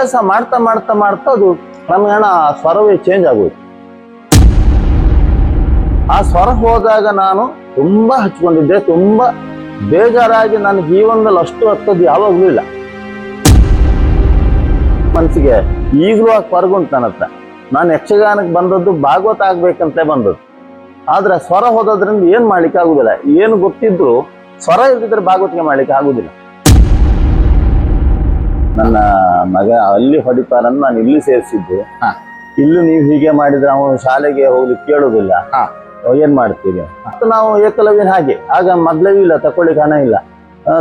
ಅಭ್ಯಾಸ ಮಾಡ್ತಾ ಮಾಡ್ತಾ ಮಾಡ್ತಾ ಅದು ಕ್ರಮೇಣ ಆ ಸ್ವರವೇ ಚೇಂಜ್ ಆಗೋಯ್ತು. ಆ ಸ್ವರ ಹೋದಾಗ ನಾನು ತುಂಬಾ ಹಚ್ಕೊಂಡಿದ್ದೆ, ತುಂಬಾ ಬೇಜಾರಾಗಿ ನನ್ನ ಜೀವನದಲ್ಲಿ ಅಷ್ಟು ಹತ್ತದ್ದು ಯಾವಾಗ್ಲೂ ಇಲ್ಲ. ಮನಸ್ಸಿಗೆ ಈಗಲೂ ಆ ಕೊರಗುಂಟು ನನ್ನ ಹತ್ರ. ನಾನು ಯಕ್ಷಗಾನಕ್ಕೆ ಬಂದದ್ದು ಭಾಗವತ ಆಗ್ಬೇಕಂತ ಬಂದದ್ದು. ಆದ್ರೆ ಸ್ವರ ಹೋದ್ರಿಂದ ಏನ್ ಮಾಡ್ಲಿಕ್ಕೆ ಆಗುದಿಲ್ಲ. ಏನು ಗೊತ್ತಿದ್ರು ಸ್ವರ ಇಲ್ದಿದ್ರೆ ಭಾಗವತಿಗೆ ಮಾಡ್ಲಿಕ್ಕೆ ಆಗುದಿಲ್ಲ. ನನ್ನ ಮಗ ಅಲ್ಲಿ ಹೊಡಿತಾರನ್ನು ನಾನು ಇಲ್ಲಿ ಸೇರಿಸಿದ್ದು. ಇಲ್ಲೂ ನೀವು ಹೀಗೆ ಮಾಡಿದ್ರೆ ಅವನು ಶಾಲೆಗೆ ಹೋಗ್ಲಿಕ್ಕೆ ಕೇಳುದಿಲ್ಲ, ಏನ್ ಮಾಡ್ತೀವಿ ಅಂತ. ನಾವು ಏಕಲವ್ಯನ ಹಾಗೆ. ಆಗ ಮೊದ್ಲೇ ಇಲ್ಲ, ತಕೊಳ್ಳಿಕ್ಕೆ ಹಣ ಇಲ್ಲ.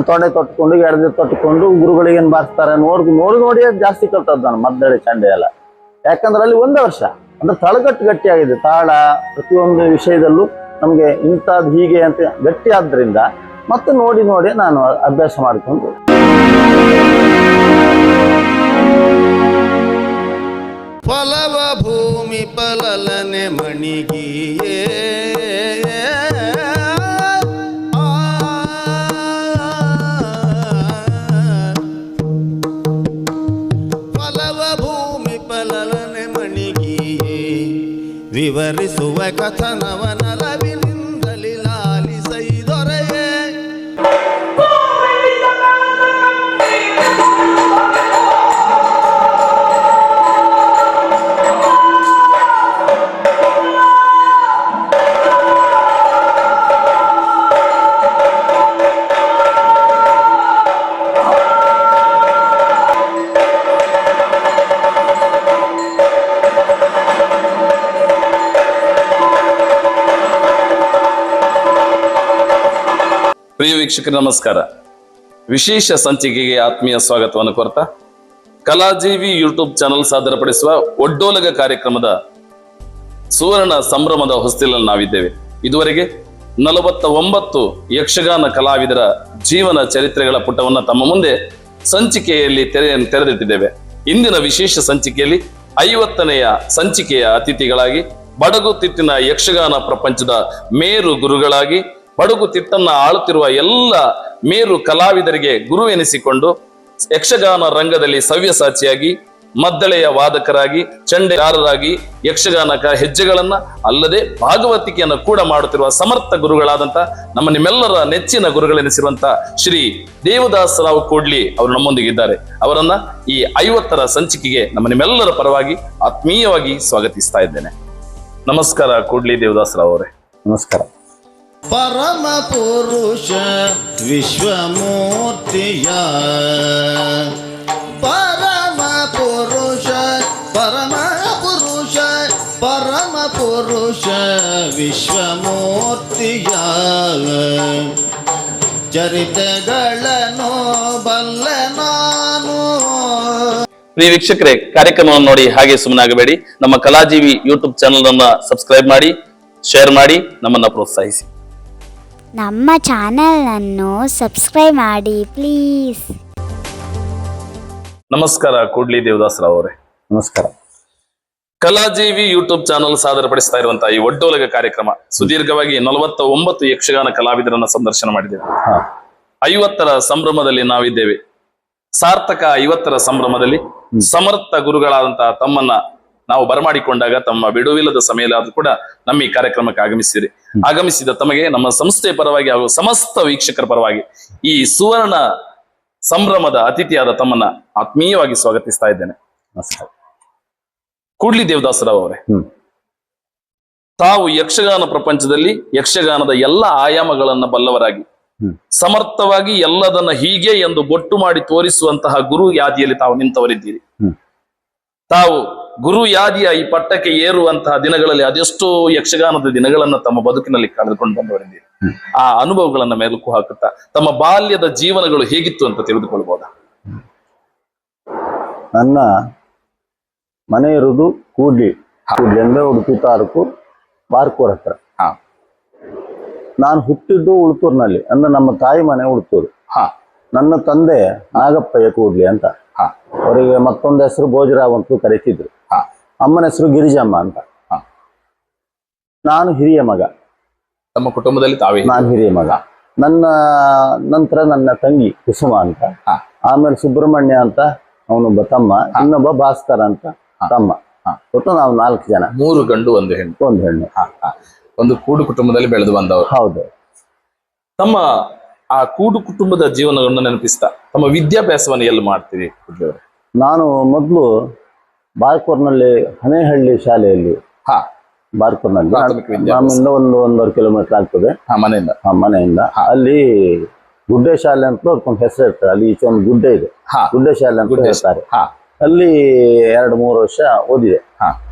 ತೊಡೆ ತೊಟ್ಕೊಂಡು ಎಡದೆ ತೊಟ್ಕೊಂಡು ಗುರುಗಳಿಗೆ ಏನ್ ಬಾರಿಸ್ತಾರೆ ನೋಡಿ ಜಾಸ್ತಿ ಕಲ್ತದ್ದು ನಾನು ಮದ್ದಳೆ ಚಂಡೆ ಎಲ್ಲ. ಯಾಕಂದ್ರೆ ಅಲ್ಲಿ 1 ವರ್ಷ ಅಂದ್ರೆ ತಳಗಟ್ಟು ಗಟ್ಟಿ ಆಗಿದೆ. ತಾಳ ಪ್ರತಿಯೊಂದು ವಿಷಯದಲ್ಲೂ ನಮ್ಗೆ ಇಂಥದ್ದು ಹೀಗೆ ಅಂತ ಗಟ್ಟಿ ಆದ್ರಿಂದ ಮತ್ತೆ ನೋಡಿ ನೋಡಿ ನಾನು ಅಭ್ಯಾಸ ಮಾಡಿಕೊಂಡು ಫಲವ ಭೂಮಿ ಫಲಲನೆ ಮಣಿಗಿಯೇ ಫಲವ ಭೂಮಿ ಫಲಲನೆ ಮಣಿಗಿಯೇ ವಿವರಿಸುವ ಕಥನವನಲವಿನಿಂದಲಿ ಲಾಲಿಸೈದೊರೆಯೇ. ಪ್ರಿಯ ವೀಕ್ಷಕರ ನಮಸ್ಕಾರ. ವಿಶೇಷ ಸಂಚಿಕೆಗೆ ಆತ್ಮೀಯ ಸ್ವಾಗತವನ್ನು ಕೋರ್ತಾ ಕಲಾಜೀವಿ ಯೂಟ್ಯೂಬ್ ಚಾನಲ್ ಸಾದರಪಡಿಸುವ ಒಡ್ಡೋಲಗ ಕಾರ್ಯಕ್ರಮದ ಸುವರ್ಣ ಸಂಭ್ರಮದ ಹೊಸ್ತಿಲಲ್ಲಿ ನಾವಿದ್ದೇವೆ. ಇದುವರೆಗೆ 49 ಯಕ್ಷಗಾನ ಕಲಾವಿದರ ಜೀವನ ಚರಿತ್ರೆಗಳ ಪುಟವನ್ನು ತಮ್ಮ ಮುಂದೆ ಸಂಚಿಕೆಯಲ್ಲಿ ತೆರೆದಿಟ್ಟಿದ್ದೇವೆ. ಇಂದಿನ ವಿಶೇಷ ಸಂಚಿಕೆಯಲ್ಲಿ 50ನೆಯ ಸಂಚಿಕೆಯ ಅತಿಥಿಗಳಾಗಿ ಬಡಗುತಿಟ್ಟಿನ ಯಕ್ಷಗಾನ ಪ್ರಪಂಚದ ಮೇರು ಗುರುಗಳಾಗಿ ಬಡಗು ತಿಟ್ಟನ್ನ ಆಳುತ್ತಿರುವ ಎಲ್ಲ ಮೇರು ಕಲಾವಿದರಿಗೆ ಗುರು ಎನಿಸಿಕೊಂಡು ಯಕ್ಷಗಾನ ರಂಗದಲ್ಲಿ ಸವ್ಯಸಾಚಿಯಾಗಿ ಮದ್ದಳೆಯ ವಾದಕರಾಗಿ ಚಂಡೆಗಾರರಾಗಿ ಯಕ್ಷಗಾನ ಹೆಜ್ಜೆಗಳನ್ನ ಅಲ್ಲದೆ ಭಾಗವತಿಕೆಯನ್ನು ಕೂಡ ಮಾಡುತ್ತಿರುವ ಸಮರ್ಥ ಗುರುಗಳಾದಂತ ನಿಮ್ಮೆಲ್ಲರ ನೆಚ್ಚಿನ ಗುರುಗಳೆನಿಸಿರುವಂತ ಶ್ರೀ ದೇವದಾಸರಾವ್ ಕೂಡ್ಲಿ ಅವರು ನಮ್ಮೊಂದಿಗಿದ್ದಾರೆ. ಅವರನ್ನ ಈ 50ರ ಸಂಚಿಕೆಗೆ ನಿಮ್ಮೆಲ್ಲರ ಪರವಾಗಿ ಆತ್ಮೀಯವಾಗಿ ಸ್ವಾಗತಿಸ್ತಾ ಇದ್ದೇನೆ. ನಮಸ್ಕಾರ ಕೂಡ್ಲಿ ದೇವದಾಸರಾವ್ ಅವರೇ. ನಮಸ್ಕಾರ. ಪರಮ ಪುರುಷ ವಿಶ್ವಮೂರ್ತಿಯ ಪರಮ ಪುರುಷ ಪರಮ ಪುರುಷ ಪರಮ ಪುರುಷ ವಿಶ್ವಮೂರ್ತಿಯ ಚರಿತೆಗಳನ್ನು ಬಲ್ಲೆ ನಾನು. ಪ್ರಿಯ ವೀಕ್ಷಕರೇ, ಕಾರ್ಯಕ್ರಮವನ್ನು ನೋಡಿ ಹಾಗೆ ಸುಮ್ಮನಾಗಬೇಡಿ. ನಮ್ಮ ಕಲಾಜೀವಿ ಯೂಟ್ಯೂಬ್ ಚಾನಲ್ ಅನ್ನ ಸಬ್ಸ್ಕ್ರೈಬ್ ಮಾಡಿ, ಶೇರ್ ಮಾಡಿ, ನಮ್ಮನ್ನ ಪ್ರೋತ್ಸಾಹಿಸಿ. ನಮ್ಮ ಚಾನೆಲ್ ಅನ್ನು ಸಬ್ಸ್ಕ್ರೈಬ್ ಮಾಡಿ ಪ್ಲೀಸ್. ನಮಸ್ಕಾರ ಕೂಡ್ಲಿ ದೇವದಾಸರಾವ್ ಅವರೇ. ನಮಸ್ಕಾರ. ಕಲಾಜೀವಿ ಯೂಟ್ಯೂಬ್ ಚಾನಲ್ ಸಾದರಪಡಿಸ್ತಾ ಇರುವಂತಹ ಈ ಒಡ್ಡೋಲಗ ಕಾರ್ಯಕ್ರಮ ಸುದೀರ್ಘವಾಗಿ 49 ಯಕ್ಷಗಾನ ಕಲಾವಿದರನ್ನ ಸಂದರ್ಶನ ಮಾಡಿದ್ದೇವೆ. 50ರ ಸಂಭ್ರಮದಲ್ಲಿ ನಾವಿದ್ದೇವೆ. ಸಾರ್ಥಕ 50ರ ಸಂಭ್ರಮದಲ್ಲಿ ಸಮರ್ಥ ಗುರುಗಳಾದಂತಹ ತಮ್ಮನ್ನ ನಾವು ಬರಮಾಡಿಕೊಂಡಾಗ ತಮ್ಮ ಬಿಡುವಿಲ್ಲದ ಸಮಯದಲ್ಲೂ ಕೂಡ ನಮ್ಮ ಈ ಕಾರ್ಯಕ್ರಮಕ್ಕೆ ಆಗಮಿಸಿದ ತಮಗೆ ನಮ್ಮ ಸಂಸ್ಥೆಯ ಪರವಾಗಿ ಹಾಗೂ ಸಮಸ್ತ ವೀಕ್ಷಕರ ಪರವಾಗಿ ಈ ಸುವರ್ಣ ಸಂಭ್ರಮದ ಅತಿಥಿಯಾದ ತಮ್ಮನ್ನ ಆತ್ಮೀಯವಾಗಿ ಸ್ವಾಗತಿಸ್ತಾ ಇದ್ದೇನೆ. ನಮಸ್ಕಾರ. ಕೂಡ್ಲಿ ದೇವದಾಸರಾವ್ ಅವರೇ, ತಾವು ಯಕ್ಷಗಾನ ಪ್ರಪಂಚದಲ್ಲಿ ಯಕ್ಷಗಾನದ ಎಲ್ಲ ಆಯಾಮಗಳನ್ನ ಬಲ್ಲವರಾಗಿ ಸಮರ್ಥವಾಗಿ ಎಲ್ಲದನ್ನ ಹೀಗೆ ಎಂದು ಬೊಟ್ಟು ಮಾಡಿ ತೋರಿಸುವಂತಹ ಗುರು ಯಾದಿಯಲ್ಲಿ ತಾವು ನಿಂತವರಿದ್ದೀರಿ. ತಾವು ಗುರು ಯಾದಿಯ ಈ ಪಟ್ಟಕ್ಕೆ ಏರುವಂತಹ ದಿನಗಳಲ್ಲಿ ಅದೆಷ್ಟೋ ಯಕ್ಷಗಾನದ ದಿನಗಳನ್ನ ತಮ್ಮ ಬದುಕಿನಲ್ಲಿ ಕಳೆದುಕೊಂಡು ಬಂದವರಿದ್ದೀರಿ. ಆ ಅನುಭವಗಳನ್ನ ಮೆಲುಕು ಹಾಕುತ್ತಾ ತಮ್ಮ ಬಾಲ್ಯದ ಜೀವನಗಳು ಹೇಗಿತ್ತು ಅಂತ ತಿಳಿದುಕೊಳ್ಬಹುದಾ? ನನ್ನ ಮನೆ ಇರುವುದು ಕೂಡ್ಲಿ ಅಂದ್ರೆ ಉಡುಪಿ ತಾಲೂಕು ಬಾರ್ಕೂರ್ ಹತ್ರ. ನಾನು ಹುಟ್ಟಿದ್ದು ಉಳುತ್ತೂರಿನಲ್ಲಿ, ಅಂದ್ರೆ ನಮ್ಮ ತಾಯಿ ಮನೆ ಉಳುತ್ತೂರು. ನನ್ನ ತಂದೆ ನಾಗಪ್ಪಯ್ಯ ಕೂಡ್ಲಿ ಅಂತ. ಅವರಿಗೆ ಮತ್ತೊಂದು ಹೆಸರು ಭೋಜರಾವ್ ಅಂತೂ ಕರೀತಿದ್ರು. ಅಮ್ಮನ ಹೆಸರು ಗಿರಿಜಮ್ಮ ಅಂತ. ನಾನು ಹಿರಿಯ ಮಗ. ತಮ್ಮ ಕುಟುಂಬದಲ್ಲಿ ತಾವೇ? ನಾನು ಹಿರಿಯ ಮಗ. ನನ್ನ ನಂತರ ನನ್ನ ತಂಗಿ ಕುಸುಮ ಅಂತ, ಆಮೇಲೆ ಸುಬ್ರಹ್ಮಣ್ಯ ಅಂತ, ಅವನೊಬ್ಬ ತಮ್ಮ, ಇನ್ನೊಬ್ಬ ಭಾಸ್ಕರ ಅಂತ ತಮ್ಮ. ಒಟ್ಟು ನಾವು 4 ಜನ, 3 ಗಂಡು 1 ಹೆಣ್ಣು. 1 ಹೆಣ್ಣು. ಒಂದು ಕೂಡು ಕುಟುಂಬದಲ್ಲಿ ಬೆಳೆದು ಬಂದವರು. ಹೌದು. ತಮ್ಮ ಆ ಕೂಡು ಕುಟುಂಬದ ಜೀವನವನ್ನು ನೆನಪಿಸ್ತಾ ತಮ್ಮ ವಿದ್ಯಾಭ್ಯಾಸವನ್ನು ಎಲ್ಲಿ ಮಾಡ್ತೀರಿ? ನಾನು ಮೊದಲು ಬಾರ್ಕೂರ್ನಲ್ಲಿ ಹನೇಹಳ್ಳಿ ಶಾಲೆಯಲ್ಲಿ, ಬಾರ್ಕೂರ್ನಲ್ಲಿ ನಮ್ಮಿಂದ 1-1.5 ಕಿಲೋಮೀಟರ್ ಆಗ್ತದೆ ಮನೆಯಿಂದ. ಅಲ್ಲಿ ಗುಡ್ಡೆ ಶಾಲೆ ಅಂತ ಒಂದು ಹೆಸರು ಇರ್ತಾರೆ. ಅಲ್ಲಿ ಈಚೆ ಒಂದು ಗುಡ್ಡೆ ಇದೆ, ಗುಡ್ಡೆ ಶಾಲೆ ಅಂತ ಹೇಳ್ತಾರೆ. ಅಲ್ಲಿ 2-3 ವರ್ಷ ಓದಿದೆ.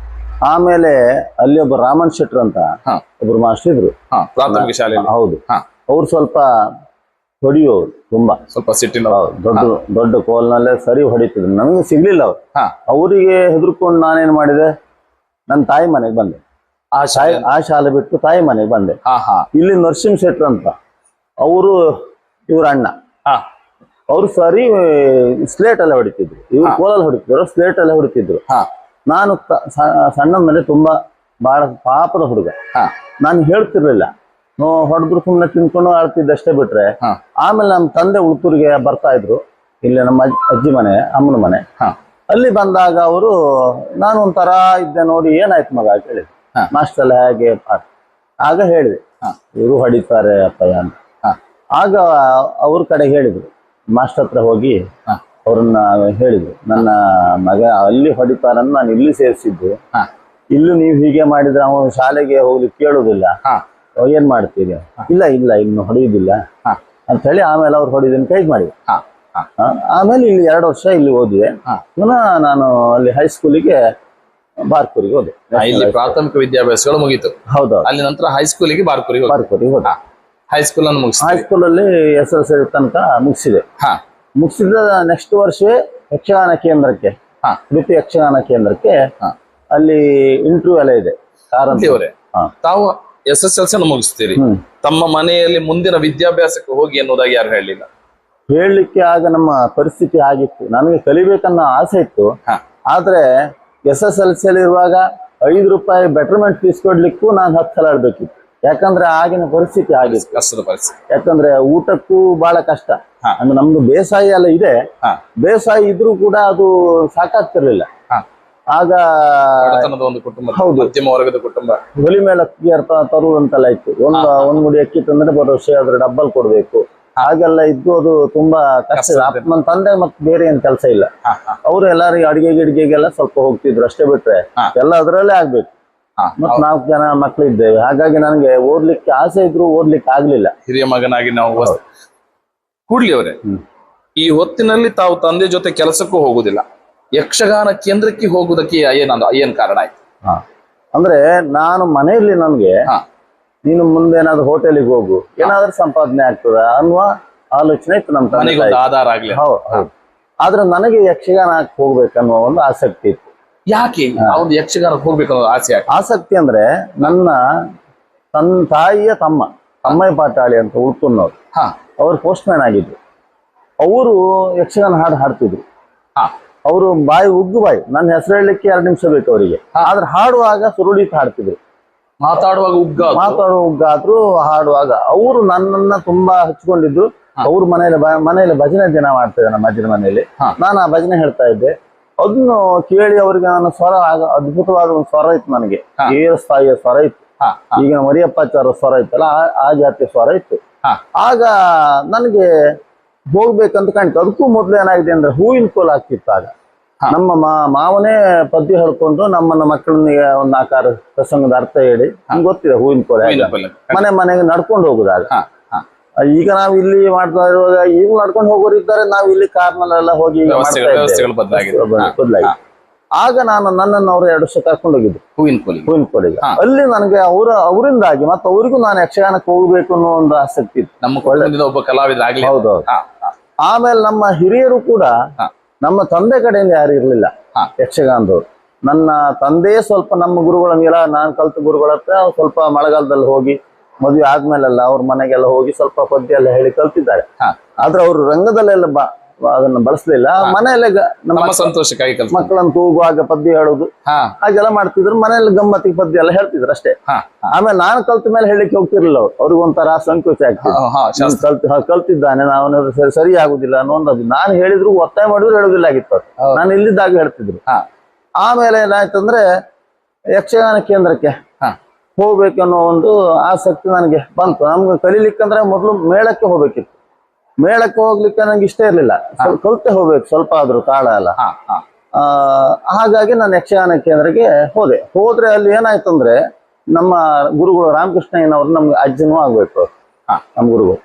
ಆಮೇಲೆ ಅಲ್ಲಿ ಒಬ್ಬ ರಾಮನ್ ಶೆಟ್ರು ಅಂತ ಒಬ್ರು ಮಾಸ್ಟರ್ ಇದ್ರು ಪ್ರಾಥಮಿಕ ಶಾಲೆಯಲ್ಲಿ. ಹೌದು. ಅವ್ರು ಸ್ವಲ್ಪ ಹೊಡಿಯೋರು, ತುಂಬಾ ಸ್ವಲ್ಪ ಸಿಟ್ಟಿನ, ದೊಡ್ಡ ಕೋಲ್ನಲ್ಲೇ ಸರಿ ಹೊಡಿತಿದ್ರು. ನನಗೆ ಸಿಗ್ಲಿಲ್ಲ ಅವ್ರು. ಅವರಿಗೆ ಹೆದರ್ಕೊಂಡು ನಾನೇನ್ ಮಾಡಿದೆ, ನನ್ನ ತಾಯಿ ಮನೆಗೆ ಬಂದೆ. ಆ ಶಾಲೆ ಬಿಟ್ಟು ತಾಯಿ ಮನೆಗೆ ಬಂದೆ. ಇಲ್ಲಿ ನರಸಿಂಹ ಶೆಟ್ರು ಅಂತ ಅವರು, ಇವ್ರ ಅಣ್ಣ, ಅವ್ರು ಸರಿ ಸ್ಲೇಟ್ ಎಲ್ಲ ಹೊಡಿತಿದ್ರು. ಇವ್ರು ಕೋಲಲ್ಲಿ ಹೊಡಿತಿದ್ರು, ಸ್ಲೇಟ್ ಎಲ್ಲ ಹೊಡಿತಿದ್ರು. ನಾನು ಸಣ್ಣಂದ್ರೆ ತುಂಬಾ ಬಹಳ ಪಾಪದ ಹುಡುಗ. ನಾನು ಹೇಳ್ತಿರ್ಲಿಲ್ಲ, ಹೊಡೆದ್ರು ಸುಮ್ಮನೆ ತಿನ್ಕೊಂಡು ಆಳ್ತಿದ್ದೆ ಅಷ್ಟೇ ಬಿಟ್ರೆ. ಆಮೇಲೆ ನಮ್ಮ ತಂದೆ ಉಳ್ತೂರಿಗೆ ಬರ್ತಾ ಇದ್ರು, ಇಲ್ಲಿ ನಮ್ಮ ಅಜ್ಜಿ ಮನೆ, ಅಮ್ಮನ ಮನೆ. ಅಲ್ಲಿ ಬಂದಾಗ ಅವರು, ನಾನು ಒಂಥರ ಇದ್ದೆ ನೋಡಿ, ಏನಾಯ್ತು ಮಗ ಕೇಳಿ, ಮಾಸ್ಟರ್ ಎಲ್ಲ ಹೇಗೆ? ಆಗ ಹೇಳಿದೆ, ಇವರು ಹೊಡಿತಾರೆ ಅಪ್ಪಯ್ಯ ಅಂತ. ಆಗ ಅವ್ರ ಕಡೆ ಹೇಳಿದ್ರು, ಮಾಸ್ಟರ್ ಹತ್ರ ಹೋಗಿ ಅವ್ರನ್ನ ಹೇಳಿದ್ರು, ನನ್ನ ಮಗ ಅಲ್ಲಿ ಹೊಡಿತಾರನ್ನ ನಾನು ಇಲ್ಲಿ ಸೇರಿಸಿದ್ದು, ಇಲ್ಲೂ ನೀವು ಹೀಗೆ ಮಾಡಿದ್ರೆ ಅವನು ಶಾಲೆಗೆ ಹೋಗ್ಲಿಕ್ಕೆ ಕೇಳುದಿಲ್ಲ, ಏನ್ ಮಾಡ್ತೀರಿ? ಇಲ್ಲ ಇನ್ನು ಹೊಡೆಯುದಿಲ್ಲ ಅಂತ ಹೇಳಿ ಆಮೇಲೆ ಅವ್ರು ಹೊಡಿದನ್ ಕೈ ಮಾಡಿದ್ರು. ಆಮೇಲೆ ಇಲ್ಲಿ 2 ವರ್ಷ ಇಲ್ಲಿ ಓದಿದೆ. ಪುನಃ ನಾನು ಅಲ್ಲಿ ಹೈಸ್ಕೂಲಿಗೆ ಬಾರ್ಕೂರಿಗೆ ಹೋದೆ. ಇಲ್ಲಿ ಪ್ರಾಥಮಿಕ ವಿದ್ಯಾಭ್ಯಾಸಗಳು ಮುಗೀತು. ಹೌದು. ಅಲ್ಲಿ ನಂತರ ಹೈಸ್ಕೂಲಿಗೆ ಬಾರ್ಕೂರಿಗೆ ಹೋದೆ. ಹೈಸ್ಕೂಲ್ ಅನ್ನು ಮುಗಿಸಿ, ಹೈಸ್ಕೂಲಲ್ಲಿ SSLC ತನಕ ಮುಗಿಸಿದೆ. ಮುಗಿಸಿದ ನೆಕ್ಸ್ಟ್ ವರ್ಷವೇ ಯಕ್ಷಗಾನ ಕೇಂದ್ರಕ್ಕೆ, ಉಡುಪಿ ಯಕ್ಷಗಾನ ಕೇಂದ್ರಕ್ಕೆ ಅಲ್ಲಿ ಇಂಟರ್ವ್ಯೂ ಎಲ್ಲ ಇದೆ. ತಾವು SSLC ಅನ್ನು ಮುಗಿಸ್ತೀರಿ, ತಮ್ಮ ಮನೆಯಲ್ಲಿ ಮುಂದಿನ ವಿದ್ಯಾಭ್ಯಾಸಕ್ಕೆ ಹೋಗಿ ಎನ್ನುವುದಾಗಿ ಯಾರು ಹೇಳಲಿಲ್ಲ? ಹೇಳಲಿಕ್ಕೆ ಆಗ ನಮ್ಮ ಪರಿಸ್ಥಿತಿ ಆಗಿತ್ತು. ನನಗೆ ಕಲಿಬೇಕನ್ನೋ ಆಸೆ ಇತ್ತು. ಆದ್ರೆ SSLC ಅಲ್ಲಿ ಇರುವಾಗ 5 ರೂಪಾಯಿ ಬೆಟರ್ಮೆಂಟ್ ಫೀಸ್ ಕೊಡ್ಲಿಕ್ಕೂ ನಾನು 10 ಸಲ ಆಡ್ಬೇಕಿತ್ತು. ಯಾಕಂದ್ರೆ ಆಗಿನ ಪರಿಸ್ಥಿತಿ ಆಗಿತ್ತು, ಕಷ್ಟದ ಪರಿಸ್ಥಿತಿ. ಯಾಕಂದ್ರೆ ಊಟಕ್ಕೂ ಬಹಳ ಕಷ್ಟ. ಅಂದ್ರೆ ನಮ್ದು ಬೇಸಾಯ ಎಲ್ಲ ಇದೆ, ಬೇಸಾಯ ಇದ್ರೂ ಕೂಡ ಅದು ಸಾಕಾಗ್ತಿರ್ಲಿಲ್ಲ. ಆಗ ಒಂದು ಕುಟುಂಬ, ಮಧ್ಯಮ ವರ್ಗದ ಕುಟುಂಬ, ಹೊಲಿ ಮೇಲೆ ಅಕ್ಕಿ ತರುವಂತೆಲ್ಲ ಇತ್ತು. ಒಂದ್ ಮುಡಿ ಅಕ್ಕಿ ತಂದ್ರೆ ಬರೋ ವರ್ಷ ಅದ್ರ ಡಬ್ಬಲ್ ಕೊಡ್ಬೇಕು, ಹಾಗೆಲ್ಲ ಇದ್ದು ಅದು ತುಂಬಾ ಕಷ್ಟ. ನನ್ನ ತಂದೆ ಮತ್ತೆ ಬೇರೆ ಏನ್ ಕೆಲಸ ಇಲ್ಲ. ಅವ್ರು ಎಲ್ಲಾರು ಅಡಿಗೆಗೆಲ್ಲ ಸ್ವಲ್ಪ ಹೋಗ್ತಿದ್ರು ಅಷ್ಟೇ ಬಿಟ್ರೆ ಎಲ್ಲ ಅದ್ರಲ್ಲೇ ಆಗ್ಬೇಕು. ಮತ್ 4 ಜನ ಮಕ್ಳು ಇದ್ದೇವೆ. ಹಾಗಾಗಿ ನನಗೆ ಓದ್ಲಿಕ್ಕೆ ಆಸೆ ಇದ್ರು ಓದ್ಲಿಕ್ಕೆ ಆಗ್ಲಿಲ್ಲ. ಹಿರಿಯ ಮಗನಾಗಿ ನಾವು ಕೂಡ್ಲಿ ಅವರೇ, ಈ ಹೊತ್ತಿನಲ್ಲಿ ತಾವು ತಂದೆ ಜೊತೆ ಕೆಲಸಕ್ಕೂ ಹೋಗುದಿಲ್ಲ, ಯಕ್ಷಗಾನ ಕೇಂದ್ರಕ್ಕೆ ಹೋಗುದಕ್ಕೆ ಏನ್ ಕಾರಣ ಆಯ್ತು? ಅಂದ್ರೆ ನಾನು ಮನೆಯಲ್ಲಿ ನನ್ಗೆ ನೀನು ಮುಂದೆ ಏನಾದ್ರು ಹೋಟೆಲಿಗೆ ಹೋಗು, ಏನಾದ್ರೂ ಸಂಪಾದನೆ ಆಗ್ತದ ಅನ್ನುವ ಆಲೋಚನೆ ಇತ್ತು ನಮ್ಮ ತಂದೆ. ಆಧಾರ ಆಗ್ಲಿ. ಹೌದು. ಆದ್ರೆ ನನಗೆ ಯಕ್ಷಗಾನ ಹೋಗ್ಬೇಕನ್ನುವ ಒಂದು ಆಸಕ್ತಿ ಇತ್ತು. ಯಾಕೆ ಅವ್ನು ಯಕ್ಷಗಾನಕ್ಕೆ ಹೋಗ್ಬೇಕು ಅನ್ನೋ ಆಸಕ್ತಿ ಅಂದ್ರೆ, ನನ್ನ ತಾಯಿಯ ತಮ್ಮಯ್ಯ ಪಾಟಾಳಿ ಅಂತ ಉಳ್ಕುನ್ನವ್ರು, ಅವ್ರು ಪೋಸ್ಟ್ ಮ್ಯಾನ್ ಆಗಿದ್ರು. ಅವರು ಯಕ್ಷಗಾನ ಹಾಡ್ತಿದ್ರು. ಅವರು ಉಗ್ಗು ಬಾಯಿ, ನನ್ನ ಹೆಸರು ಹೇಳಲಿಕ್ಕೆ 2 ನಿಮಿಷ ಬೇಕು ಅವರಿಗೆ. ಆದ್ರೆ ಹಾಡುವಾಗ ಸುರುಳಿತ ಹಾಡ್ತಿದ್ರು. ಮಾತಾಡುವಾಗ ಉಗ್ಗಾದ್ರು, ಹಾಡುವಾಗ ಅವರು ನನ್ನನ್ನ ತುಂಬಾ ಹಚ್ಕೊಂಡಿದ್ರು. ಅವ್ರ ಮನೆಯಲ್ಲಿ ಭಜನೆ ದಿನ ಮಾಡ್ತಿದ್ದೆ ನಮ್ಮ ಅಜ್ಜನ ಮನೆಯಲ್ಲಿ. ನಾನು ಆ ಭಜನೆ ಹೇಳ್ತಾ ಇದ್ದೆ. ಅದನ್ನು ಕೇಳಿ ಅವ್ರಿಗೆ ನನ್ನ ಸ್ವರ ಅದ್ಭುತವಾದ ಒಂದು ಸ್ವರ ಇತ್ತು. ನನಗೆ ಸ್ಥಾಯಿಯ ಸ್ವರ ಇತ್ತು. ಈಗ ಮರಿಯಪ್ಪಾಚಾರ ಸ್ವರ ಇತ್ತಲ್ಲ, ಆ ಜಾತಿಯ ಸ್ವರ ಇತ್ತು. ಆಗ ನನಗೆ ಹೋಗ್ಬೇಕಂತ ಕಾಣ್ತು. ಅದಕ್ಕೂ ಮೊದ್ಲು ಏನಾಗಿದೆ ಅಂದ್ರೆ, ಹೂವಿನ ಕೋಲ ಆಗ್ತಿತ್ತು. ಆಗ ನಮ್ಮ ಮಾವನೇ ಪದ್ಯ ಹೇಳ್ಕೊಂಡು ನಮ್ಮನ್ನ ಮಕ್ಕಳನ್ನಿಗೆ ಒಂದು ಆಕಾರ ಪ್ರಸಂಗದ ಅರ್ಥ ಹೇಳಿ, ನಿಮ್ಗೆ ಗೊತ್ತಿದೆ ಹೂವಿನ ಕೋಲ ಮನೆಗೆ ನಡ್ಕೊಂಡು ಹೋಗುದಾಗ. ಈಗ ನಾವು ಇಲ್ಲಿ ಮಾಡ್ತಾ ಇರುವಾಗ ಈಗ ನಡ್ಕೊಂಡು ಹೋಗೋರು ಇದ್ದಾರೆ, ನಾವು ಇಲ್ಲಿ ಕಾರ್ನಲ್ಲೆಲ್ಲ ಹೋಗಿ ಬದಲಾಗಿ. ಆಗ ನನ್ನನ್ನು ಅವ್ರು 2 ವರ್ಷ ಕರ್ಕೊಂಡು ಹೋಗಿದ್ರು ಹೂವಿನ ಕೋಲಿಗೆ. ಅಲ್ಲಿ ನನಗೆ ಅವರಿಂದಾಗಿ ಮತ್ತೆ ಅವರಿಗೂ ನಾನು ಯಕ್ಷಗಾನಕ್ಕೆ ಹೋಗ್ಬೇಕು ಅನ್ನೋ ಒಂದು ಆಸಕ್ತಿ ಇತ್ತು. ನಮ್ಮ ಒಬ್ಬ ಕಲಾವಿದ. ಹೌದೌದು. ಆಮೇಲೆ ನಮ್ಮ ಹಿರಿಯರು ಕೂಡ ನಮ್ಮ ತಂದೆ ಕಡೆಯಿಂದ ಯಾರು ಇರ್ಲಿಲ್ಲ ಯಕ್ಷಗಾನದವ್ರು. ನನ್ನ ತಂದೆಯೇ ಸ್ವಲ್ಪ ನಮ್ಮ ಗುರುಗಳನ್ನೆಲ್ಲ, ನಾನು ಕಲ್ತ ಗುರುಗಳ ಹತ್ರ ಸ್ವಲ್ಪ ಮಳೆಗಾಲದಲ್ಲಿ ಹೋಗಿ, ಮದುವೆ ಆದ್ಮೇಲೆಲ್ಲ ಅವ್ರ ಮನೆಗೆಲ್ಲ ಹೋಗಿ ಸ್ವಲ್ಪ ಪದ್ಯ ಎಲ್ಲ ಹೇಳಿ ಕಲ್ತಿದ್ದಾರೆ. ಆದ್ರೆ ಅವರು ರಂಗದಲ್ಲೆಲ್ಲ ಅದನ್ನ ಬಳಸಲಿಲ್ಲ. ಮನೆಯಲ್ಲೇ ನಮ್ಮ ಸಂತೋಷಕ್ಕಾಗಿ ಕಲ್ತು. ಮಕ್ಕಳನ್ನು ತೂಗುವಾಗ ಪದ್ಯ ಹೇಳುದು ಹಾಗೆಲ್ಲ ಮಾಡ್ತಿದ್ರು. ಮನೆಯಲ್ಲಿ ಗಮ್ಮತ್ತಿಗೆ ಪದ್ಯ ಎಲ್ಲ ಹೇಳ್ತಿದ್ರು ಅಷ್ಟೇ. ಆಮೇಲೆ ನಾನು ಕಲ್ತ ಮೇಲೆ ಹೇಳಲಿಕ್ಕೆ ಹೋಗ್ತಿರ್ಲಿಲ್ಲ. ಅವ್ರಿಗೊಂಥರ ಸಂಕೋಚ ಆಗ್ತಿತ್ತು. ಕಲ್ತಿದ್ದಾನೆ ನಾವು ಸರಿ ಆಗುದಿಲ್ಲ ಅನ್ನೋದು. ನಾನು ಹೇಳಿದ್ರು ಒತ್ತಾಯ ಮಾಡಿದ್ರು ಹೇಳುದಿಲ್ಲ ಆಗಿತ್ತು. ನಾನು ಇಲ್ಲಿದ್ದಾಗ ಹೇಳ್ತಿದ್ರು. ಆಮೇಲೆ ಏನಾಯ್ತಂದ್ರೆ ಯಕ್ಷಗಾನ ಕೇಂದ್ರಕ್ಕೆ ಹೋಗ್ಬೇಕನ್ನೋ ಒಂದು ಆಸಕ್ತಿ ನನಗೆ ಬಂತು. ನಮ್ಗೆ ಕಲೀಲಿಕ್ಕಂದ್ರೆ ಮೊದಲು ಮೇಳಕ್ಕೆ ಹೋಗ್ಬೇಕಿತ್ತು. ಮೇಳಕ್ಕೆ ಹೋಗ್ಲಿಕ್ಕೆ ನಂಗೆ ಇಷ್ಟ ಇರ್ಲಿಲ್ಲ. ಕಲ್ತೆ ಹೋಗ್ಬೇಕು ಸ್ವಲ್ಪ ಆದ್ರೂ ತಾಳ ಎಲ್ಲ. ಹಾಗಾಗಿ ನಾನು ಯಕ್ಷಗಾನ ಕೇಂದ್ರಕ್ಕೆ ಹೋದ್ರೆ ಅಲ್ಲಿ ಏನಾಯ್ತಂದ್ರೆ ನಮ್ಮ ಗುರುಗಳು ರಾಮಕೃಷ್ಣಯ್ಯನವ್ರು ನಮ್ಗೆ ಅಜ್ಜನೂ ಆಗ್ಬೇಕು. ನಮ್ಮ ಗುರುಗಳು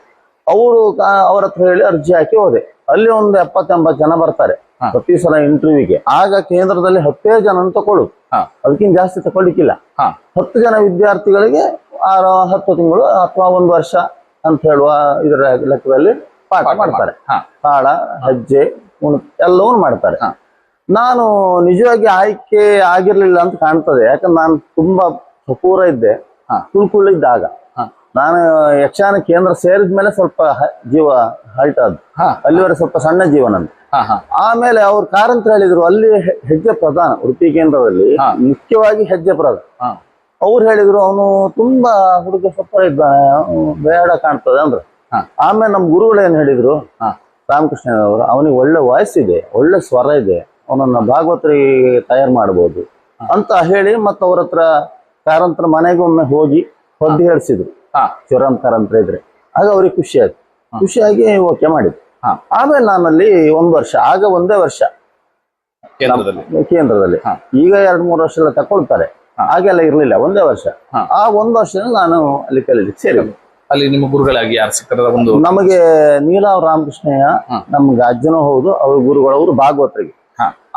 ಅವ್ರ ಹತ್ರ ಹೇಳಿ ಅರ್ಜಿ ಹಾಕಿ ಹೋದೆ. ಅಲ್ಲಿ ಒಂದು 70-80 ಜನ ಬರ್ತಾರೆ ಪ್ರತಿ ಸಲ ಇಂಟರ್ವ್ಯೂಗೆ. ಆಗ ಕೇಂದ್ರದಲ್ಲಿ 10 ಜನ ತಕೊಳ್ಳುದು, ಅದಕ್ಕಿಂತ ಜಾಸ್ತಿ ತಕೊಳ್ಳಿಕ್ಕಿಲ್ಲ. 10 ಜನ ವಿದ್ಯಾರ್ಥಿಗಳಿಗೆ 10 ತಿಂಗಳು ಅಥವಾ 1 ವರ್ಷ ಅಂತ ಹೇಳುವ ಇದರ ಲೆಕ್ಕದಲ್ಲಿ ಪಾಠ ಮಾಡ್ತಾರೆ. ತಾಳ, ಹೆಜ್ಜೆ, ಎಲ್ಲವೂ ಮಾಡ್ತಾರೆ. ನಾನು ನಿಜವಾಗಿ ಆಯ್ಕೆ ಆಗಿರ್ಲಿಲ್ಲ ಅಂತ ಕಾಣ್ತದೆ. ಯಾಕಂದ್ರೆ ನಾನು ತುಂಬಾ ಪೂರ ಇದ್ದೆ, ಕುಳ್ಳಿದ್ದಾಗ. ನಾನು ಯಕ್ಷಗಾನ ಕೇಂದ್ರ ಸೇರಿದ್ಮೇಲೆ ಸ್ವಲ್ಪ ಜೀವ ಹೈಟ್ ಆದ್. ಅಲ್ಲಿವರೆಗೆ ಸ್ವಲ್ಪ ಸಣ್ಣ ಜೀವ ನಂದು. ಆಮೇಲೆ ಅವ್ರು ಕಾರಂತ ಹೇಳಿದ್ರು ಅಲ್ಲಿ ಹೆಜ್ಜೆ ಪ್ರಧಾನ, ಉಡುಪಿ ಕೇಂದ್ರದಲ್ಲಿ ಮುಖ್ಯವಾಗಿ ಹೆಜ್ಜೆ ಪ್ರಧಾನ. ಅವ್ರು ಹೇಳಿದ್ರು ಅವನು ತುಂಬಾ ಹುಡುಗ ಸ್ವಲ್ಪ ಇದ್ದಾನೆ, ಬೇಡ ಕಾಣ್ತದೆ ಅಂದ್ರು. ಆಮೇಲೆ ನಮ್ ಗುರುಗಳು ಏನ್ ಹೇಳಿದ್ರು, ರಾಮಕೃಷ್ಣನವರು, ಅವನಿಗೆ ಒಳ್ಳೆ ವಾಯ್ಸ್ ಇದೆ, ಒಳ್ಳೆ ಸ್ವರ ಇದೆ, ಅವನನ್ನ ಭಾಗವತರಿಗೆ ತಯಾರು ಮಾಡ್ಬೋದು ಅಂತ ಹೇಳಿ ಮತ್ತೆ ಅವ್ರ ಹತ್ರ ಕಾರಂತರ ಮನೆಗೊಮ್ಮೆ ಹೋಗಿ ಪದ್ಯ ಹೇಳಿಸಿದ್ರು. ಶಿವರಾಮ್ ಕಾರಂತರ ಇದ್ರೆ ಆಗ ಅವ್ರಿಗೆ ಖುಷಿ ಆಯ್ತು. ಖುಷಿಯಾಗಿ ಓಕೆ ಮಾಡಿದ್ರು. ಆಮೇಲೆ ನಾನಲ್ಲಿ 1 ವರ್ಷ, ಆಗ ಒಂದೇ ವರ್ಷ ಕೇಂದ್ರದಲ್ಲಿ. ಈಗ 2-3 ವರ್ಷ ಎಲ್ಲ ತಕೊಳ್ತಾರೆ, ಹಾಗೆಲ್ಲ ಇರ್ಲಿಲ್ಲ, ಒಂದೇ ವರ್ಷ. ಆ 1 ವರ್ಷ ನಾನು ಅಲ್ಲಿ ಕಲೀಲಿಕ್ಕೆ ಸೇರಿದೆ. ಅಲ್ಲಿ ನಿಮ್ಮ ಗುರುಗಳಾಗಿ ಯಾರು ಸಿಕ್ಕಾರ? ಒಂದು ನಮಗೆ ನೀಲಾವ್ ರಾಮಕೃಷ್ಣಯ್ಯ ನಮ್ಗೆ ಅಜ್ಜನೂ ಹೌದು, ಅವ್ರ ಗುರುಗಳವರು ಭಾಗವತರಿಗೆ.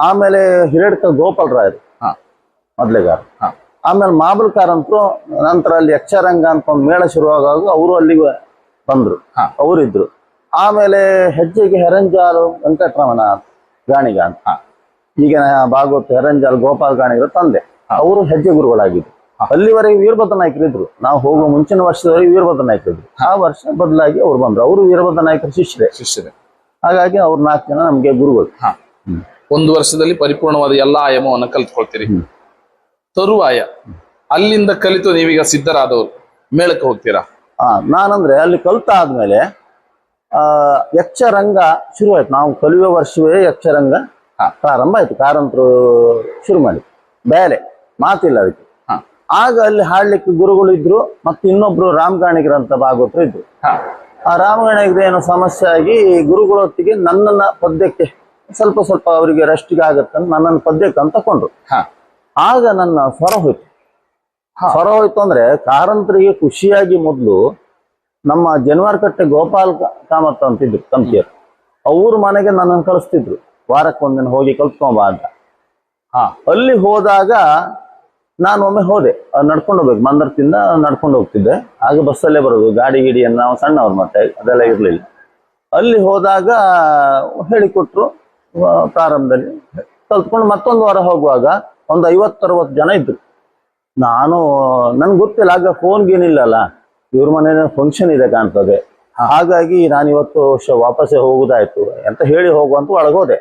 ಆಮೇಲೆ ಹಿರೇಡ್ಕ ಗೋಪಾಲ್ ರಾಯರು ಮೊದ್ಲೆಗಾರ. ಆಮೇಲೆ ಮಾಬಲ್ ಕಾರಂತರು. ನಂತರ ಅಲ್ಲಿ ಯಕ್ಷರಂಗ ಅಂತ ಒಂದು ಮೇಳ ಶುರುವಾಗುವಾಗ ಅವರು ಅಲ್ಲಿಗೆ ಬಂದ್ರು, ಅವರಿದ್ರು. ಆಮೇಲೆ ಹೆಜ್ಜೆಗೆ ಹೆರಂಜಾಲು ವೆಂಕಟರಮಣ ಗಾಣಿಗ ಅಂತ, ಈಗಿನ ಭಾಗವತ ಹೆರಂಜಾಲ್ ಗೋಪಾಲ್ ಗಾಣಿಗರ ತಂದೆ, ಅವರು ಹೆಜ್ಜೆ ಗುರುಗಳಾಗಿದ್ರು. ಅಲ್ಲಿವರೆಗೆ ವೀರಭದ್ರ ನಾಯ್ಕರಿದ್ರು. ನಾವು ಹೋಗುವ ಮುಂಚಿನ ವರ್ಷದವರೆಗೆ ವೀರಭದ್ರ ನಾಯ್ಕರಿದ್ರು. ಆ ವರ್ಷ ಬದಲಾಗಿ ಅವ್ರು ಬಂದ್ರು. ಅವರು ವೀರಭದ್ರ ನಾಯ್ಕರ ಶಿಷ್ಯರೇ. ಹಾಗಾಗಿ ಅವ್ರು 4 ಜನ ನಮ್ಗೆ ಗುರುಗಳು. 1 ವರ್ಷದಲ್ಲಿ ಪರಿಪೂರ್ಣವಾದ ಎಲ್ಲಾ ಆಯಾಮವನ್ನು ಕಲ್ತ್ಕೊಳ್ತೀರಿ. ತರುವಾಯ ಅಲ್ಲಿಂದ ಕಲಿತು ನೀವೀಗ ಸಿದ್ಧರಾದವರು ಮೇಳಕ್ಕೆ ಹೋಗ್ತೀರಾ? ನಾನಂದ್ರೆ ಅಲ್ಲಿ ಕಲ್ತ ಆದ್ಮೇಲೆ ಯಕ್ಷರಂಗ ಶುರುವಾಯ್ತು. ನಾವು ಕಲಿಯುವ ವರ್ಷವೇ ಯಕ್ಷರಂಗ ಪ್ರಾರಂಭ ಆಯ್ತು. ಕಾರಂತರು ಶುರು ಮಾಡಿ, ಬೇರೆ ಮಾತಿಲ್ಲ ಅದಕ್ಕೆ. ಆಗ ಅಲ್ಲಿ ಹಾಡ್ಲಿಕ್ಕೆ ಗುರುಗಳು ಇದ್ರು, ಮತ್ತೆ ಇನ್ನೊಬ್ರು ರಾಮಗಾಣಿಗರಂತ ಭಾಗವತರು ಇದ್ರು. ಆ ರಾಮಗಾಣಿಗರ ಏನೋ ಸಮಸ್ಯೆ ಆಗಿ ಗುರುಗಳೊತ್ತಿಗೆ ನನ್ನನ್ನ ಪದ್ಯಕ್ಕೆ ಸ್ವಲ್ಪ ಅವರಿಗೆ ರೆಸ್ಟ್ಗೆ ಆಗತ್ತಂತ ನನ್ನನ್ನು ಪದ್ಯಕ್ಕೆ ಅಂತ ತಕೊಂಡ್ರು. ಆಗ ನನ್ನ ಸ್ವರ ಹೋಯ್ತು ಅಂದ್ರೆ ಕಾರಂತರಿಗೆ ಖುಷಿಯಾಗಿ ಮೊದಲು ನಮ್ಮ ಜನವಾರಕಟ್ಟೆ ಗೋಪಾಲ್ ಕಾಮತ್ ಅಂತಿದ್ರು ಕಂಪಿಯರು, ಅವ್ರ ಮನೆಗೆ ನನ್ನನ್ನು ಕಳಿಸ್ತಿದ್ರು. ವಾರಕ್ಕೊಂದಿನ ಹೋಗಿ ಕಲ್ತ್ಕೊಂಬ ಅಂತ. ಅಲ್ಲಿ ಹೋದಾಗ ನಾನು ಒಮ್ಮೆ ಹೋದೆ. ನಡ್ಕೊಂಡು ಹೋಗ್ಬೇಕು, ಮಂದರ್ತಿಂದ ನಡ್ಕೊಂಡು ಹೋಗ್ತಿದ್ದೆ. ಆಗ ಬಸ್ಸಲ್ಲೇ ಬರೋದು, ಗಾಡಿ ಗಿಡಿಯನ್ನು ನಾವು ಸಣ್ಣವ್ರು ಮತ್ತೆ ಅದೆಲ್ಲ ಇರಲಿಲ್ಲ. ಅಲ್ಲಿ ಹೋದಾಗ ಹೇಳಿಕೊಟ್ರು. ಪ್ರಾರಂಭದಲ್ಲಿ ಕಲ್ತ್ಕೊಂಡು ಮತ್ತೊಂದು ವಾರ ಹೋಗುವಾಗ ಒಂದು 50-60 ಜನ ಇದ್ರು. ನನ್ಗೆ ಗೊತ್ತಿಲ್ಲ, ಆಗ ಫೋನ್ ಗೇನಿಲ್ಲಲ್ಲ, ಇವ್ರ ಮನೆ ಫಂಕ್ಷನ್ ಇದೆ ಕಾಣ್ತದೆ, ಹಾಗಾಗಿ ನಾನು ಇವತ್ತು ವಾಪಸ್ಸೇ ಹೋಗುದಾಯ್ತು ಅಂತ ಹೇಳಿ ಹೋಗುವಂತ ಒಳಗೋದೆ.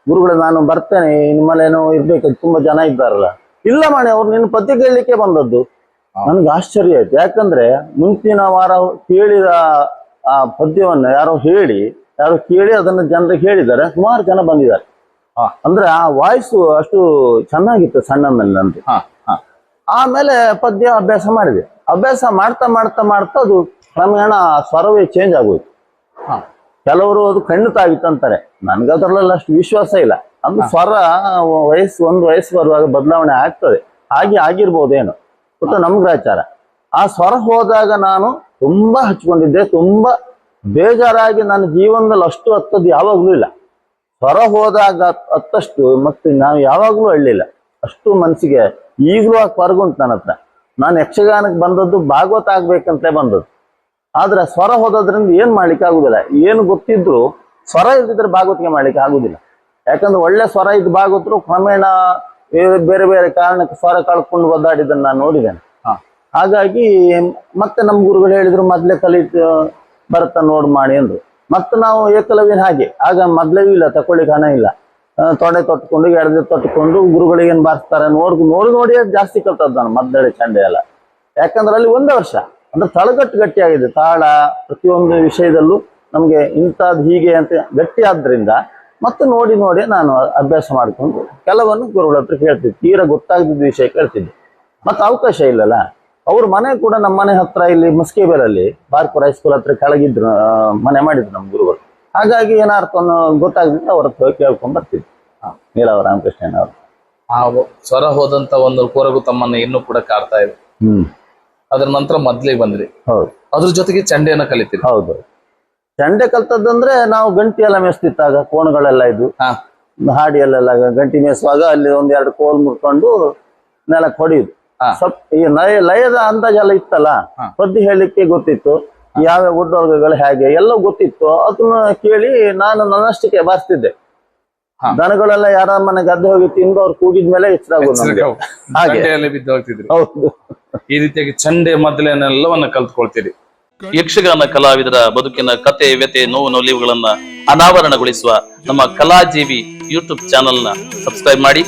ಗುರುಗಳೇ ನಾನು ಬರ್ತೇನೆ, ನಿಮ್ಮಲ್ಲೇನೋ ಇರ್ಬೇಕು, ತುಂಬಾ ಜನ ಇದ್ದಾರಲ್ಲ. ಇಲ್ಲ ಮನೆ, ಅವ್ರು ನಿನ್ನ ಪದ್ಯ ಕೇಳಲಿಕ್ಕೆ ಬಂದದ್ದು. ನನ್ಗೆ ಆಶ್ಚರ್ಯ ಆಯ್ತು. ಯಾಕಂದ್ರೆ ಮುಂಚಿನ ವಾರ ಕೇಳಿದ ಆ ಪದ್ಯವನ್ನ ಯಾರೋ ಕೇಳಿ ಅದನ್ನ ಜನರಿಗೆ ಹೇಳಿದ್ದಾರೆ. ಸುಮಾರು ಜನ ಬಂದಿದ್ದಾರೆ. ಅಂದ್ರೆ ಆ ವಾಯ್ಸ್ ಅಷ್ಟು ಚೆನ್ನಾಗಿತ್ತು ಸಣ್ಣನಲ್ಲಿ ನಂದು. ಆಮೇಲೆ ಪದ್ಯ ಅಭ್ಯಾಸ ಮಾಡಿದೆ. ಅಭ್ಯಾಸ ಮಾಡ್ತಾ ಅದು ಕ್ರಮೇಣ ಸ್ವರವೇ ಚೇಂಜ್ ಆಗೋಯ್ತು. ಕೆಲವರು ಅದು ಖಂಡಿತ ಆಗಿತ್ತು ಅಂತಾರೆ, ನನ್ಗೆ ಅದರಲ್ಲೆಲ್ಲ ಅಷ್ಟು ವಿಶ್ವಾಸ ಇಲ್ಲ. ಅಂದ್ರೆ ಸ್ವರ ಒಂದು ವಯಸ್ಸು ಬರುವಾಗ ಬದಲಾವಣೆ ಆಗ್ತದೆ, ಹಾಗೆ ಆಗಿರ್ಬೋದೇನು ಗೊತ್ತ ನಮ್ ಗ್ರಾಚಾರ. ಆ ಸ್ವರ ಹೋದಾಗ ನಾನು ತುಂಬಾ ಹಚ್ಕೊಂಡಿದ್ದೆ, ತುಂಬಾ ಬೇಜಾರಾಗಿ ನನ್ನ ಜೀವನದಲ್ಲಿ ಅಷ್ಟು ಹತ್ತದ್ದು ಯಾವಾಗ್ಲೂ ಇಲ್ಲ. ಸ್ವರ ಹೋದಾಗ ಹತ್ತಷ್ಟು ಮತ್ತೆ ನಾವು ಯಾವಾಗ್ಲೂ ಅಳ್ಳಿಲ್ಲ, ಅಷ್ಟು ಮನಸ್ಸಿಗೆ ಈಗಲೂ ಆ ಕೊರಗುಂಟು ನನ್ನ ಹತ್ರ. ನಾನು ಯಕ್ಷಗಾನಕ್ಕೆ ಬಂದದ್ದು ಭಾಗವತ ಆಗ್ಬೇಕಂತಲೇ ಬಂದದ್ದು. ಆದ್ರೆ ಸ್ವರ ಹೋದ್ರಿಂದ ಏನ್ ಮಾಡ್ಲಿಕ್ಕೆ ಆಗುದಿಲ್ಲ. ಏನು ಗೊತ್ತಿದ್ರು ಸ್ವರ ಇಲ್ದಿದ್ರೆ ಭಾಗವತಿಗೆ ಮಾಡ್ಲಿಕ್ಕೆ ಆಗುದಿಲ್ಲ. ಯಾಕಂದ್ರೆ ಒಳ್ಳೆ ಸ್ವರ ಇದ್ದು ಭಾಗವತರು ಕ್ರಮೇಣ ಬೇರೆ ಬೇರೆ ಕಾರಣಕ್ಕೆ ಸ್ವರ ಕಳ್ಕೊಂಡು ಒದ್ದಾಡಿದ್ದನ್ನು ನಾನು ನೋಡಿದ್ದೇನೆ. ಹಾಗಾಗಿ ಮತ್ತೆ ನಮ್ಮ ಗುರುಗಳು ಹೇಳಿದ್ರು, ಮೊದ್ಲೇ ಕಲಿತು ಬರ್ತಾ ನೋಡ್ ಮಾಡಿ ಅಂದ್ರು. ಮತ್ತೆ ನಾವು ಏಕಲವ್ಯನ ಹಾಗೆ ಆಗ ಮೊದ್ಲವೂ ಇಲ್ಲ, ತಕೊಳ್ಳಿಕ್ಕೆ ಹಣ ಇಲ್ಲ. ತೊಡೆ ತೊಟ್ಕೊಂಡು ಎಡದೆ ತೊಟ್ಕೊಂಡು ಗುರುಗಳಿಗೆ ಏನ್ ಬಾರಿಸ್ತಾರೆ ನೋಡಿ ಜಾಸ್ತಿ ಕಲ್ತದ್ದು ನಾನು ಮದ್ದಳೆ ಚಂಡೆ ಎಲ್ಲ. ಯಾಕಂದ್ರೆ ಅಲ್ಲಿ ಒಂದೇ ವರ್ಷ ಅಂದ್ರೆ ತಳಗಟ್ಟು ಗಟ್ಟಿ ಆಗಿದೆ, ತಾಳ ಪ್ರತಿಯೊಂದು ವಿಷಯದಲ್ಲೂ ನಮ್ಗೆ ಇಂಥದ್ದು ಹೀಗೆ ಅಂತ ಗಟ್ಟಿ ಆದ್ರಿಂದ ಮತ್ತೆ ನೋಡಿ ನಾನು ಅಭ್ಯಾಸ ಮಾಡ್ಕೊಂಡು ಕೆಲವನ್ನು ಗುರುಗಳ ಹತ್ರ ಕೇಳ್ತಿದ್ದೆ, ತೀರಾ ಗೊತ್ತಾಗದಿದ್ದ ವಿಷಯ ಕೇಳ್ತಿದ್ದೆ. ಮತ್ತೆ ಅವಕಾಶ ಇಲ್ಲಲ್ಲ. ಅವ್ರ ಮನೆ ಕೂಡ ನಮ್ಮ ಮನೆ ಹತ್ರ ಇಲ್ಲಿ ಮುಸ್ಕೇಬೇರಲ್ಲಿ ಬಾರ್ಪುರ ಹೈಸ್ಕೂಲ್ ಹತ್ರ ಕೆಳಗಿದ್ರು ಮನೆ ಮಾಡಿದ್ರು ನಮ್ಮ ಗುರುಗಳು. ಹಾಗಾಗಿ ಏನಾರ್ಥವನ್ನು ಗೊತ್ತಾಗದಿತ್ತು ಅವ್ರ ಹತ್ರ ಕೇಳ್ಕೊಂಡ್ ಬರ್ತಿದ್ವಿ. ನೀಲವ ರಾಮಕೃಷ್ಣನವರು ಆ ಸ್ವರ ಹೋದಂತ ಒಂದು ಕೊರಗು ತಮ್ಮನ್ನ ಇನ್ನೂ ಕೂಡ ಕಾಡ್ತಾ ಇದೆ. ಅದ್ರ ನಂತರ ಮೊದ್ಲಿಗೆ ಬಂದ್ರಿ. ಹೌದು. ಅದ್ರ ಜೊತೆಗೆ ಚಂಡೆಯನ್ನ ಕಲಿತೀರಿ. ಹೌದು. ಚಂಡೆ ಕಲ್ತದಂದ್ರೆ ನಾವು ಗಂಟಿ ಎಲ್ಲ ಮೇಯಿಸ್ತಿತ್ತಾಗ ಕೋಣಗಳೆಲ್ಲ ಇದು ಹಾಡಿ ಎಲ್ಲ ಗಂಟಿ ಮೇಯಿಸುವಾಗ ಅಲ್ಲಿ ಒಂದೆರಡು ಕೋಲ್ ಮುರ್ಕೊಂಡು ನೆಲಕ್ಕೆ ಹೊಡೆಯುದು. ಸ್ವಲ್ಪ ಈ ಲಯದ ಅಂದಾಜೆಲ್ಲ ಇತ್ತಲ್ಲ, ಪದ್ಯ ಹೇಳಲಿಕ್ಕೆ ಗೊತ್ತಿತ್ತು, ಯಾವ್ಯಾವ ಒಡ್ಡೋರ್ಗಗಳು ಹೇಗೆ ಎಲ್ಲ ಗೊತ್ತಿತ್ತು. ಅದನ್ನ ಕೇಳಿ ನಾನು ನನ್ನಷ್ಟಕ್ಕೆ ಬಾರಿಸ್ತಿದ್ದೆ. ದನಗಳೆಲ್ಲ ಯಾರ ಮನೆ ಗದ್ದೆ ಹೋಗಿ ತಿಂದು ಅವ್ರು ಕೂಗಿದ್ಮೇಲೆ ಎಚ್ಚರ ಆಗೋದು. ಹಾಗೆ ಬಿದ್ದು ಹೋಗ್ತಿದ್ರಿ. ಹೌದು. ಈ ರೀತಿಯಾಗಿ ಚಂಡೆ ಮೊದಲನೆಲ್ಲವನ್ನ ಕಲ್ತ್ಕೊಳ್ತೀರಿ. ಯಕ್ಷಗಾನ ಕಲಾವಿದರ ಬದುಕಿನ ಕತೆ, ವ್ಯತೆ, ನೋವು ನಲಿವುಗಳನ್ನ ಅನಾವರಣಗೊಳಿಸುವ ನಮ್ಮ ಕಲಾಜೀವಿ ಯೂಟ್ಯೂಬ್ ಚಾನೆಲ್ ನ ಸಬ್ಸ್ಕ್ರೈಬ್ ಮಾಡಿ,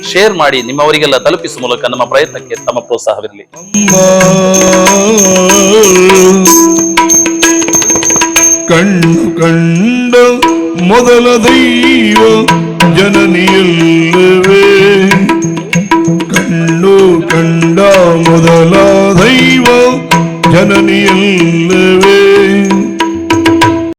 ಶೇರ್ ಮಾಡಿ, ನಿಮ್ಮವರಿಗೆಲ್ಲ ತಲುಪಿಸುವ ಮೂಲಕ ನಮ್ಮ ಪ್ರಯತ್ನಕ್ಕೆ ತಮ್ಮ ಪ್ರೋತ್ಸಾಹವಿರಲಿ. ಕಣ್ಣು ಕಂಡ ಮೊದಲ ದೈವ ಜನನಿಯಲ್ಲವೇ, ಕಣ್ಣು ಕಂಡ ಮೊದಲ ದೈವ ಜನನಿಯಲ್ಲವೇ,